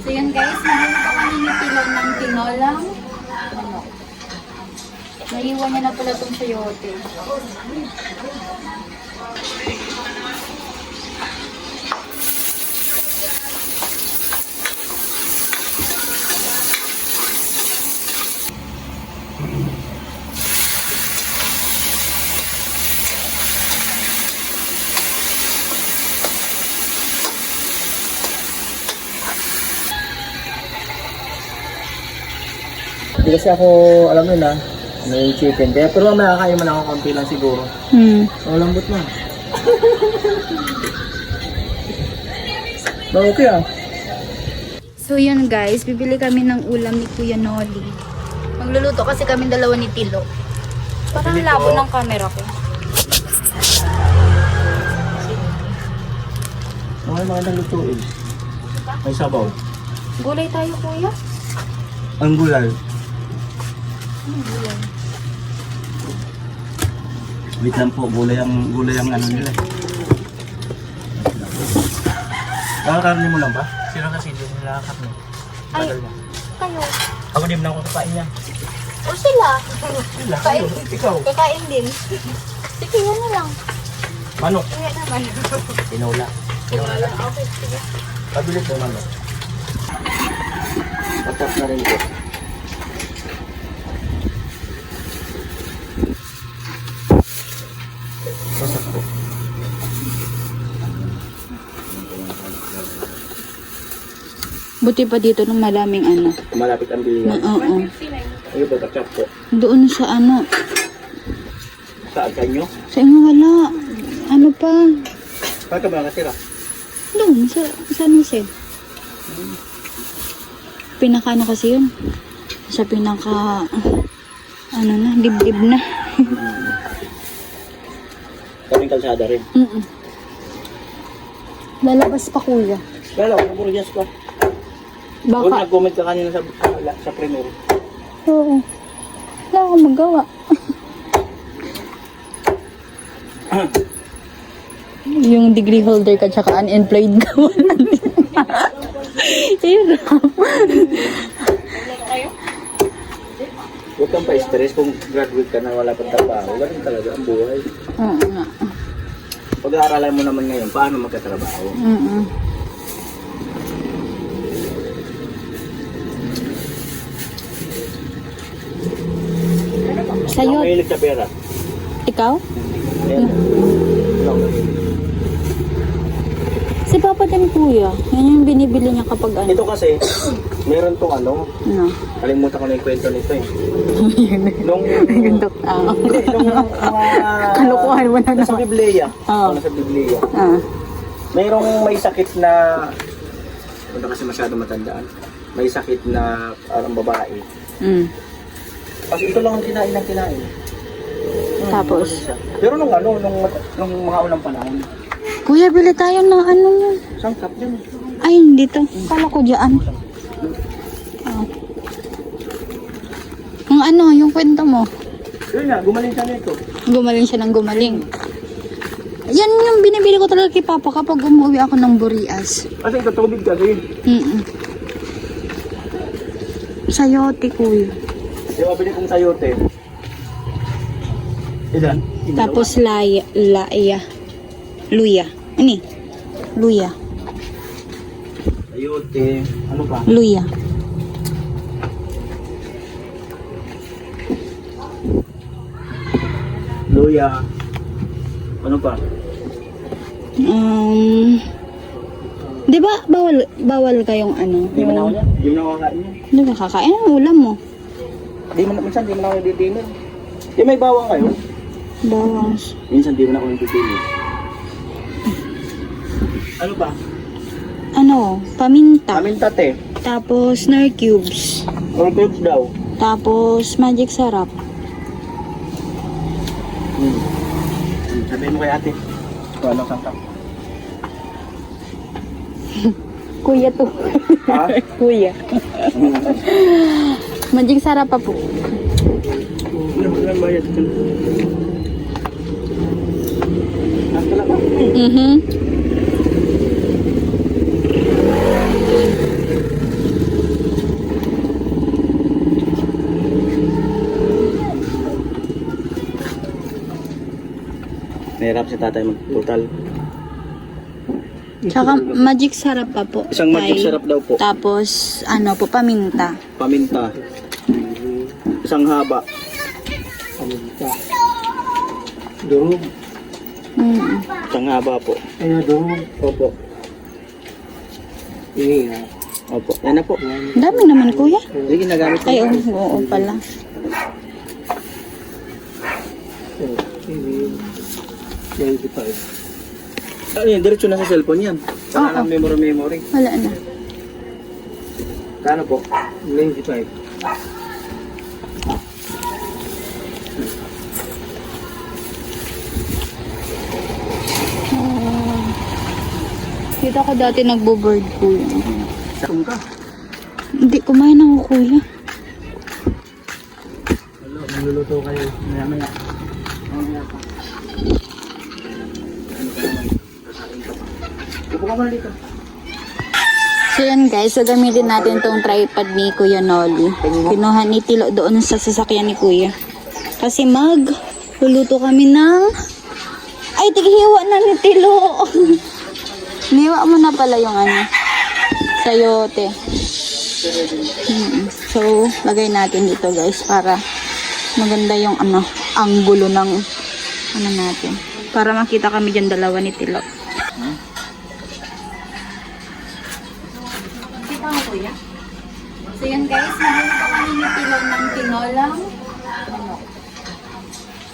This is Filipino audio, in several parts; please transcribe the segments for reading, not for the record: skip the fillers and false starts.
So yun guys, nagluto kami ni Tilo ng tinolang manok. Naiwan niya na pala itong sayote. Hindi kasi ako, alam mo na, may chicken. Kaya, pero mamaya kakain man ako konti lang siguro. Oh, lambot na. Okay ah. So yun guys, bibili kami ng ulam ni Kuya Noli. Magluluto kasi kami dalawa ni Tilo. Parang labo ng camera ko. Okay, magandang lutuin. May sabaw. Gulay tayo kuya. Ang gulay. Wait lang po, gulay ang ano nila. Kakakarni mo lang ba? Sino kasi hindi nila kakakni? Ay, kayo. Ako din na ako kakain niya. O sila. Sila, kayo. Ikaw. Kakain din. Sige, yan na lang. Manok. Kaya naman. Tinola. Wala. Okay, sige. Pabilis mo manok. Patap na rin ito. Pasak po. Buti pa dito nung malaming ano. Malapit ang bilihan. Oo. Ayun po, patsak po. Doon sa ano. Saan sa inyo? Sa inyo wala. Ano pa? Saan ka ba nakatira? Doon, sa San Jose. Pinaka ano kasi yun. Sa pinaka ano na, dibdib na. Kaming kalsada rin. Lalabas pa kuya. Lalo, naburugyas ka. Huwag Baka. nag-comment ka kanina sa premier. Oo. Wala akong magawa. Yung degree holder ka tsaka unemployed ka. Hirap. Huwag kang pa-stress kung graduate ka na wala pang trabaho. Ganun talaga ang buhay. Oo nga. Pag-aaralan mo naman ngayon, paano magkatrabaho? Sa'yo, Ako mahilig sa pera. ikaw? Ayan. Ano? Si Papa din kuya. Yan yung binibili niya kapag ano. Ito kasi, meron tong ano, No. kalimutan ko na yung kwento nito eh. Nung, Gandok. hindi, nung Kalukuhan mo na nasa naman. Biblia. Oo. Nasa Biblia. Ah. Mayroong may sakit na, hindi kasi masyado matandaan, may sakit na parang babae. Kasi ito lang ang kinain ng kinain. Tapos? Pero nung ano, nung mga unang panahon, Kuya, bili tayo ng ano yun. sangkap dyan. Ay, dito. Kala ko dyan. Ah. Yung ano, yung kwento mo. Yun nga, gumaling siya nito. Gumaling siya ng gumaling. Yan yung binibili ko talaga kay Papa kapag umuwi ako ng Burias. Kasi ito tubig kasi. Sayote, kuya. Yung mabili kong sayote. Ilan? Tapos luya. Ani? Luya. Sayote. Ano pa? Luya. Luya. Ano pa? Di ba bawal kayong ano? Hindi man ako yan. Hindi man ako kakain yan. Di ba kakain ang ulam mo? Minsan di man ako nagtitingin. Di may bawang kayo? Bawas. Minsan di man ako nagtitingin. Ano pa? Ano? Paminta. Amintate. Tapos nor cubes. Or cubes daw. Tapos magic sarap. Sabihin mo kay ate. Kung anong sangkap. Kuya to. Ha? Kuya. Magic sarap pa po. Ano bayad ka? Ang talaga? Nahirap si tatay mag-total. Tsaka magic sarap pa po. Isang magic Tay. sarap daw po. Tapos, ano po, paminta. Paminta. Isang haba. Paminta. Durog. Mm. Isang haba po. Ano, durog. Opo. Ini ha. Opo. Yan na po. Ang dami naman, kuya. Sige, ginagamit ko. Ay, oo pala. Ini. 95. Ano yan? Diretso na sa cellphone yan. Wala Oo. nang memory. Wala na. Kano po? 95. Dito ako dati nagbo-board, kuya. Saan ka? Hindi, kumain ako, kuya. Ano, magluluto kayo. Maya-maya. Mamaya pa. Ano ka naman? Kasain ka pa. Upo ka muna dito. So yan guys, so gamitin natin tong tripod ni Kuya Noli. Kinuha ni Tilo doon sa sasakyan ni Kuya. Kasi luluto kami ng... Ay, tighiwa na ni Tilo. Niwa mo na pala yung ano, sayote. So, lagay natin dito guys para maganda yung ano, anggulo ng ano natin. Para makita kami dyan dalawa ni Tilo. Kita mo, kuya? So yan guys, nagluluto kami ni Tilo ng tinolang manok.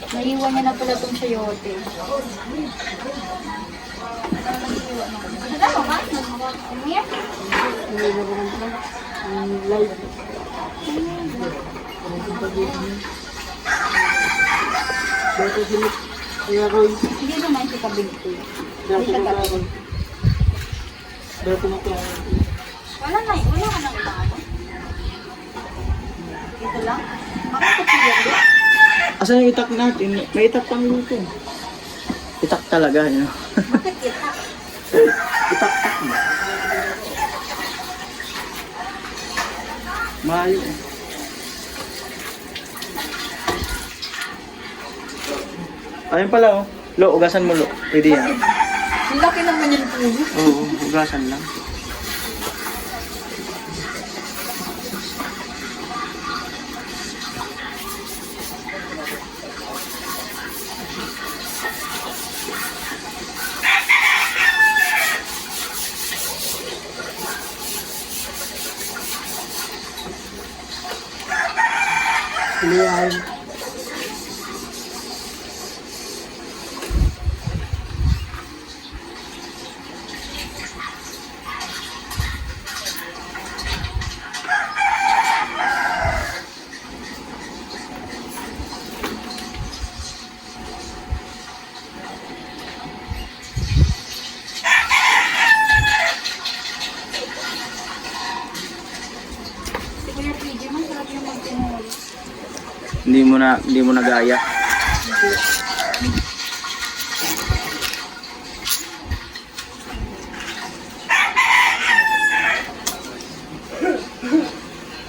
Naiwan niya na pala itong sayote. Ano mo ba? Umiyak? Hindi naman si kabig ko. Hindi siya kabig. Wala na, wala ka nang iba. Ito lang? Bakit ito siya? Asan yung itak natin? May itak pang luto. Itak talaga, yun. Bakit kita? Itak-tak mo. Maayo. Ayun pala, oh. Lo, ugasan mo, Lo. Pwede yan. Ang laki naman yung puno. Oo, ugasan lang. Ilihan. Si Kuya PJ, masarap yung magtinuli. Hindi mo na gaya.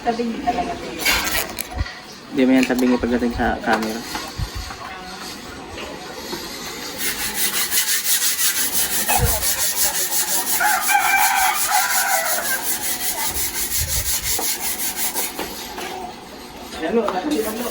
Sabi niyo talaga. Hindi mo yan tabingi pagdating sa camera. Yan, Lo. Nakalitan, Lo.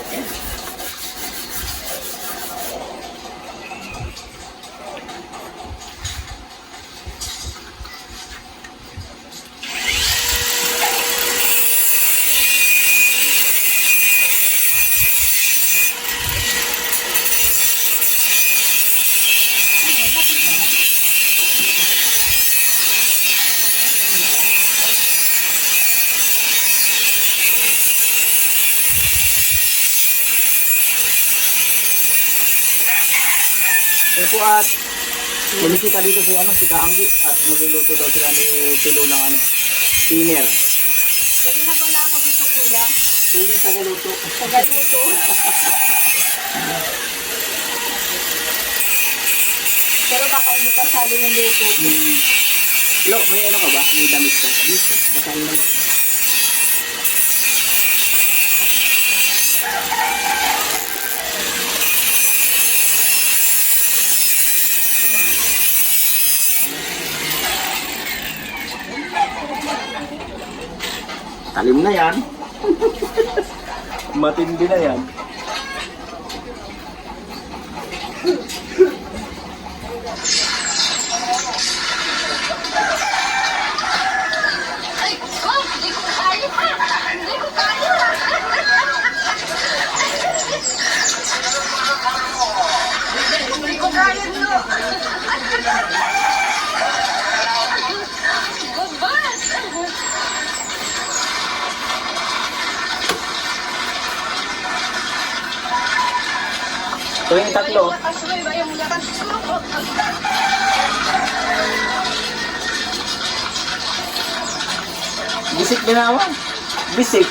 Kaya po at bumisita dito si Kaanggi at magluluto daw sila ni Tilo ng dinner. Sabi na pala ako dito, Kuya. Doon yung tagaluto. Tagaluto. Pero baka hindi pasado yung luto. Lo, may ano ka ba? May damit ka? Dito, basahin mo lang. Talim na yan. Matindi na yan. Ito yung tatlo. Bisik ginawa. Bisik.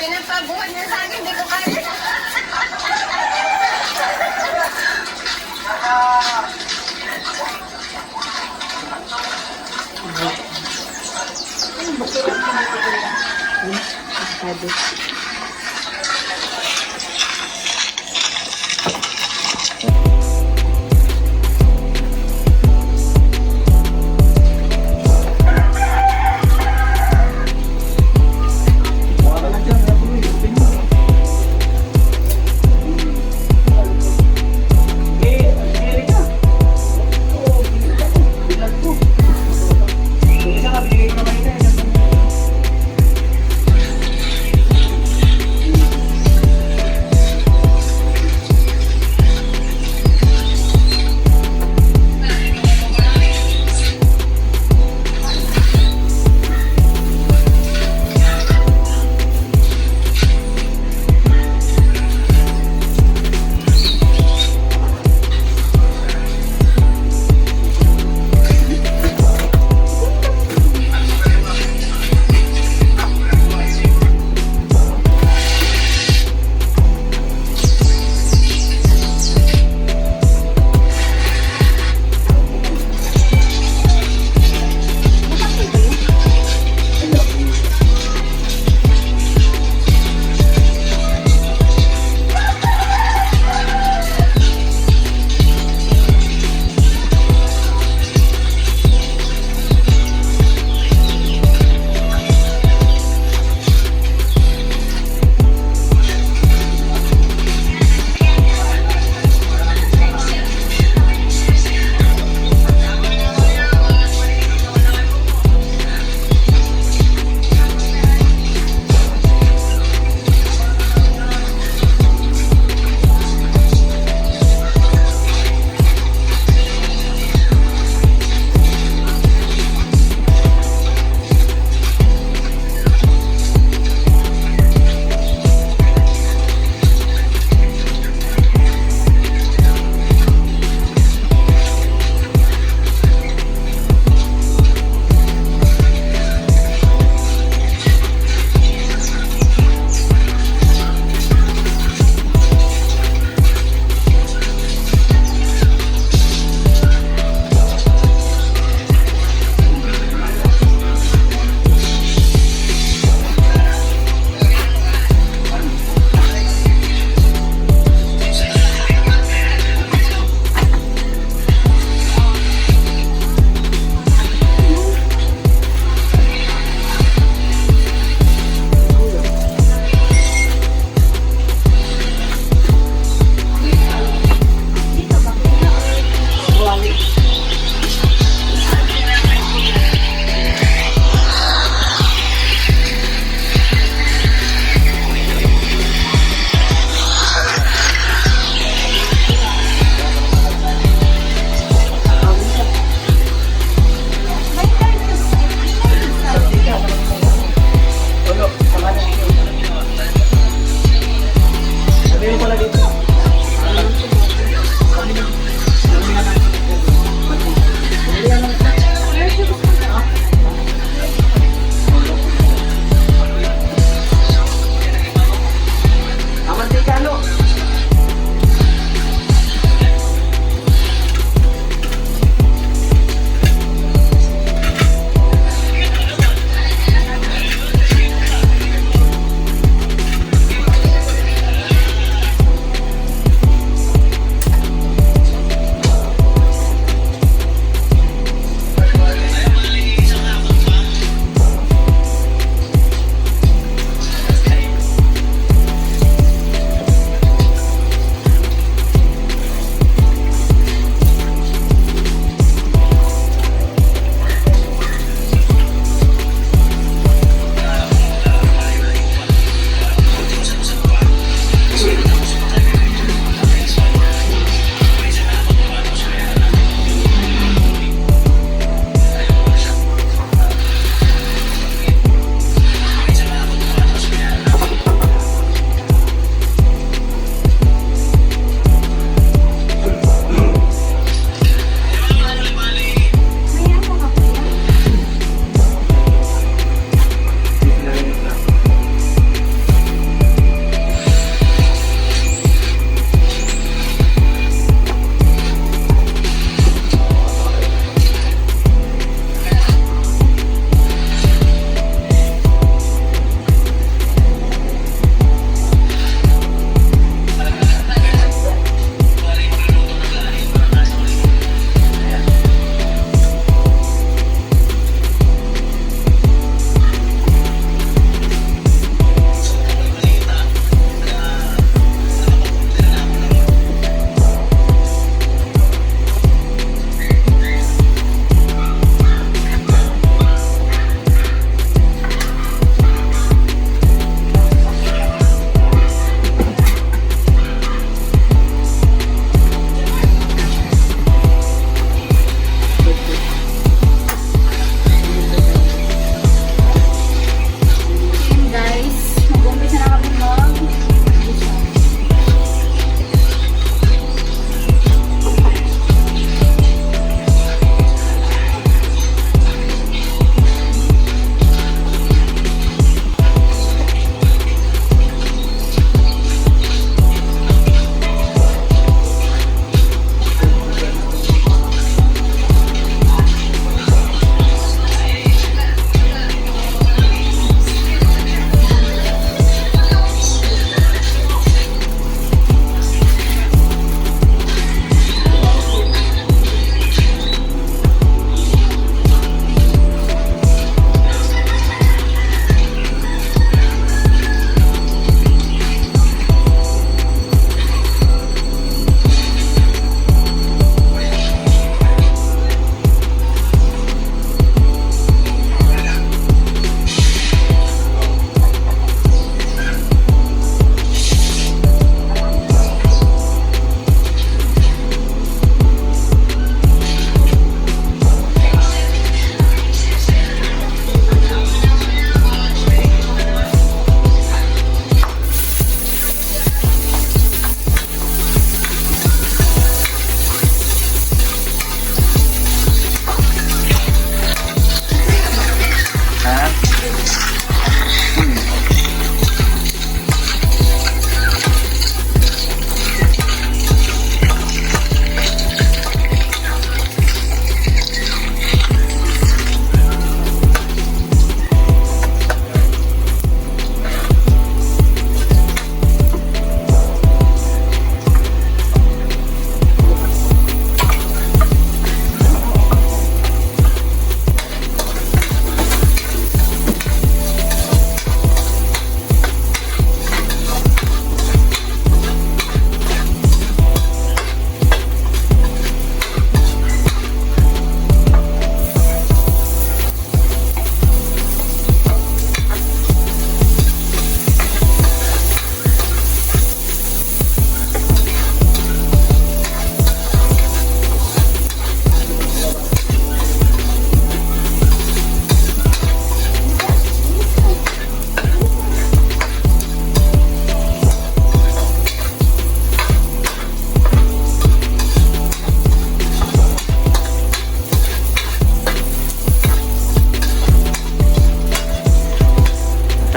Pinapabuhan niya sa akin, hindi ko kaya.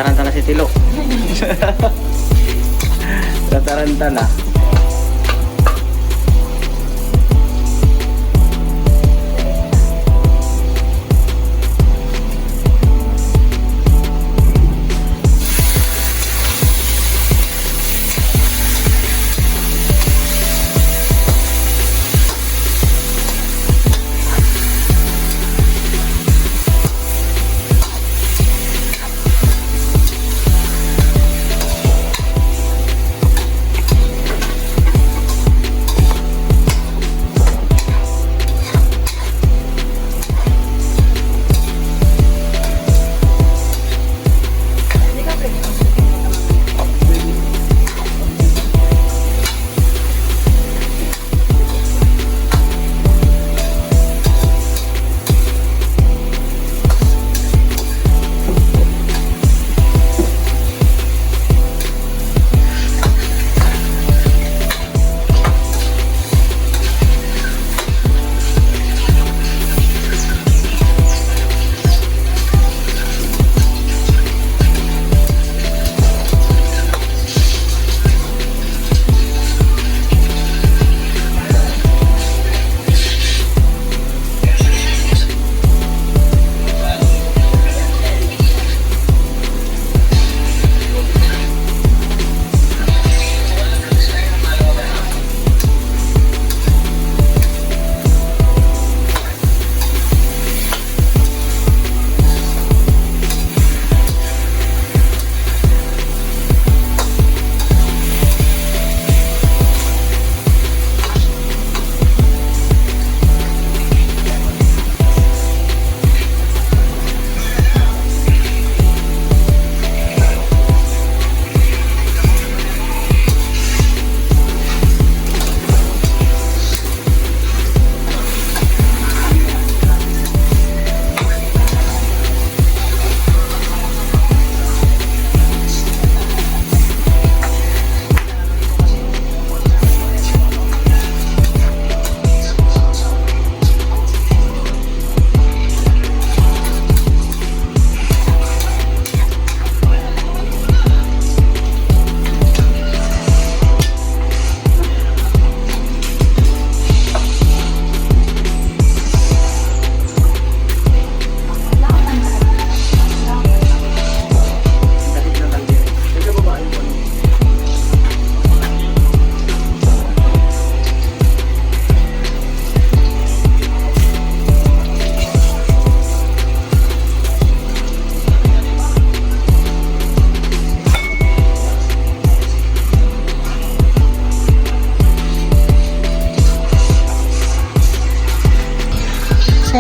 Tataranta na si Tilo. Tataranta na.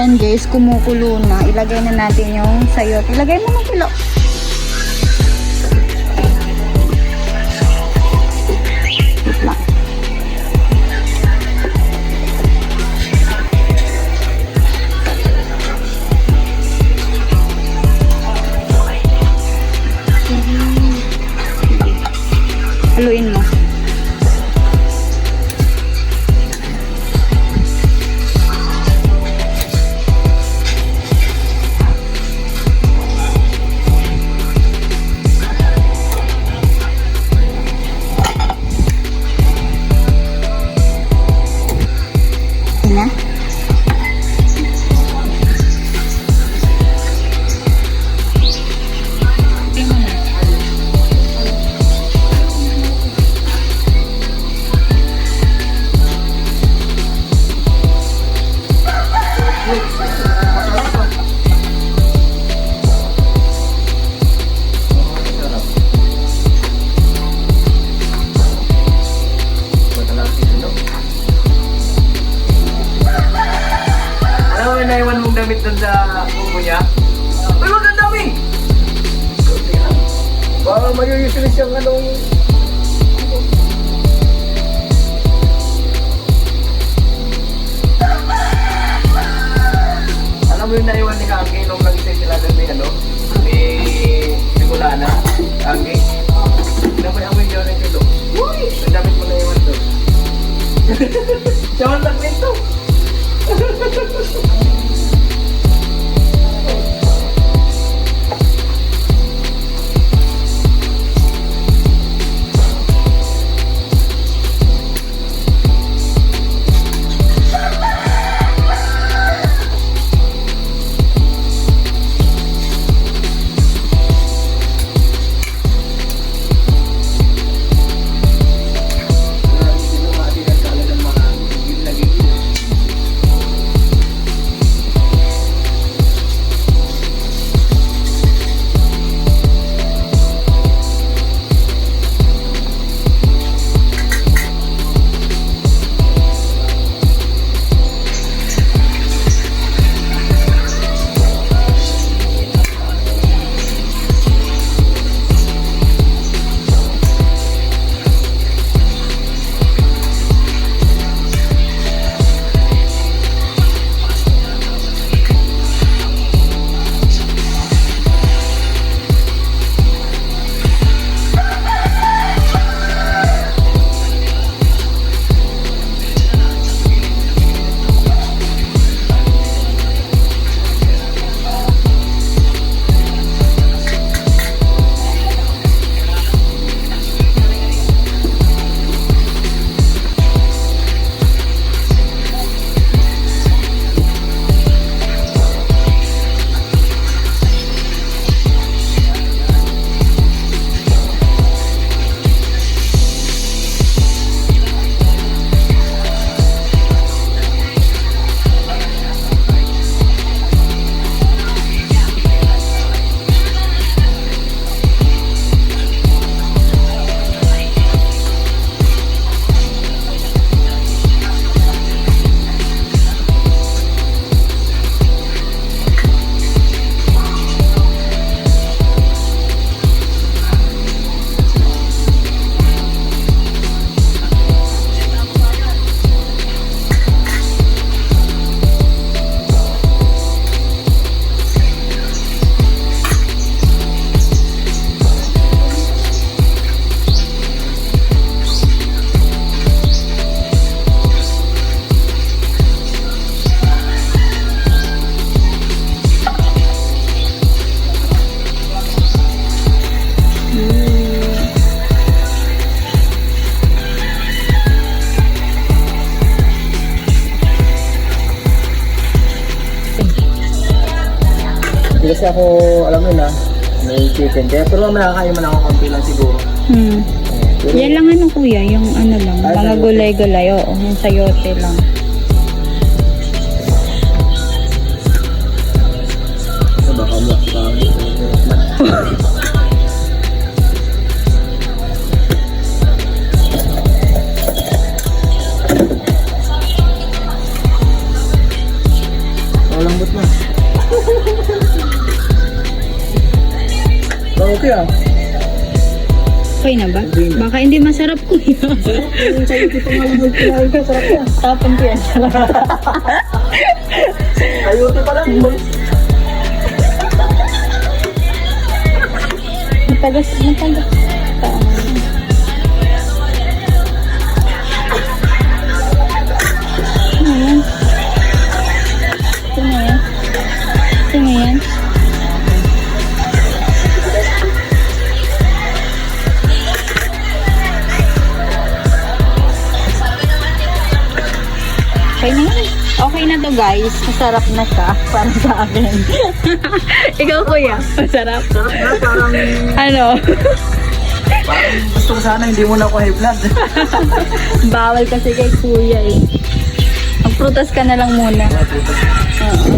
Ayan guys, kumukulo na. Ilagay na natin yung sayot. Ilagay mo ng kilo. Wait lang. Haluin mo. Na? Naiwan mong damit dun sa buko niya? Ay, wag ang dami! Baka mayuyusulis yung anong... Alam mo yung naiwan ni Kaki nung nag-isay sila dun may ano? May Nicolana? Kaki? Napayamoy yun ang kilo. Uy! Ang damit mo naiwan dun. Siya man nagminto! Kasi ako, alam mo na, may chicken. Kaya pero nakakain man ako konti lang siguro. Pero, Yan lang ano kuya, yung ano lang, Ay, mga sayote. gulay-gulay, oo, yung sayote lang. baka mo, lambot na. Okay ah. Okay na ba? Hindi na. Baka hindi masarap kuya. Yung sa'yo, ito nga lang kinain ka, sarap yan. Tapon ko yan. Ayuti pa lang. Matagas. Ano yan? Ito na yan. Ito na yan. Okay na yan. Okay na to guys. Masarap na siya para sa akin. Ikaw kuya, masarap. Sarap na, parang, Ano? parang gusto ko sana hindi mo na ako high blood. Bawal kasi kay kuya eh. Magprutas ka na lang muna. Oo.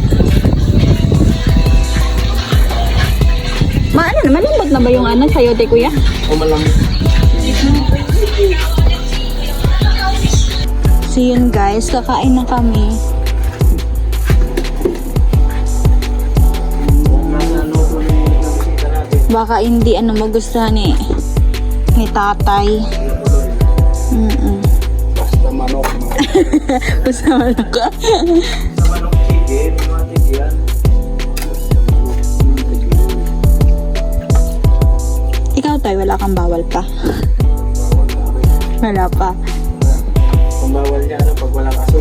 Ano naman, lambot na ba yung ano, sayote kuya? O malang. So yun guys, kakain na kami. Baka hindi ano magustuhan ni tatay. Basta manok. Basta wala ka. Basta manok chicken, mga tigyan. Ikaw tayo, wala kang bawal pa. Wala pa. Kung bawal niya ano pag walang aso.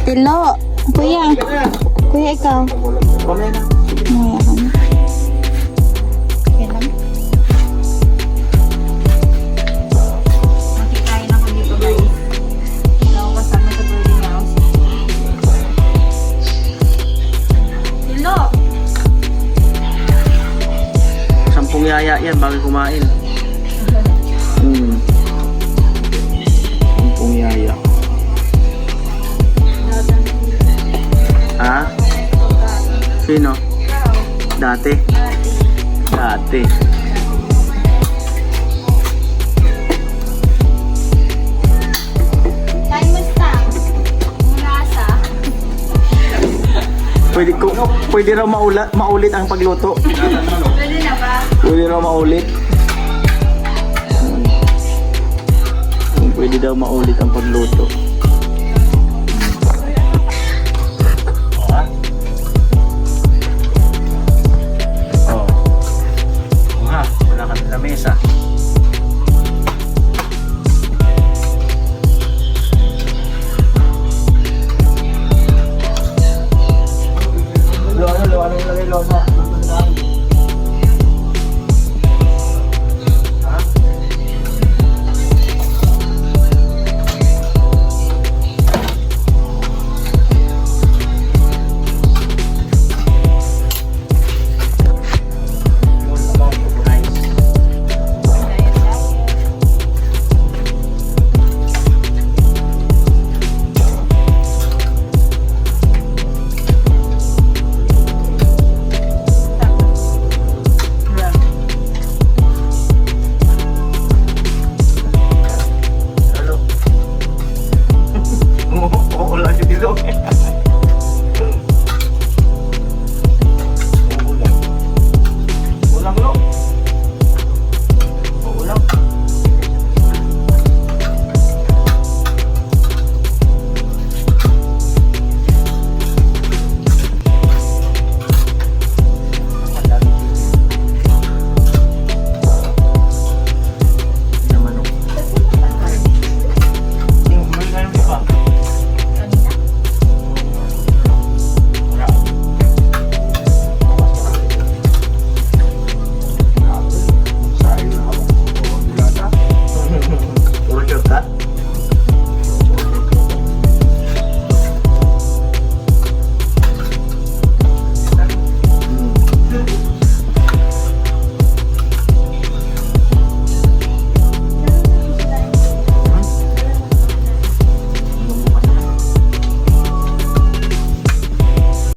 Tilo, kuya. Kuya, ikaw. Kamay na. Maya ka na. Okay lang. Makikain ako dito guys. Hindi ako kasama sa boarding house. Tilo! 10 yaya yan bago kumain. 10 yaya. Ha? Sino? Dati. Dati. Kain mo stang. Murasa. Pwede raw maulit ang pagluto. Pwede na ba? Pwede raw maulit. Pwede daw maulit ang pagluto. Oh. Oo nga, wala kami sa mesa.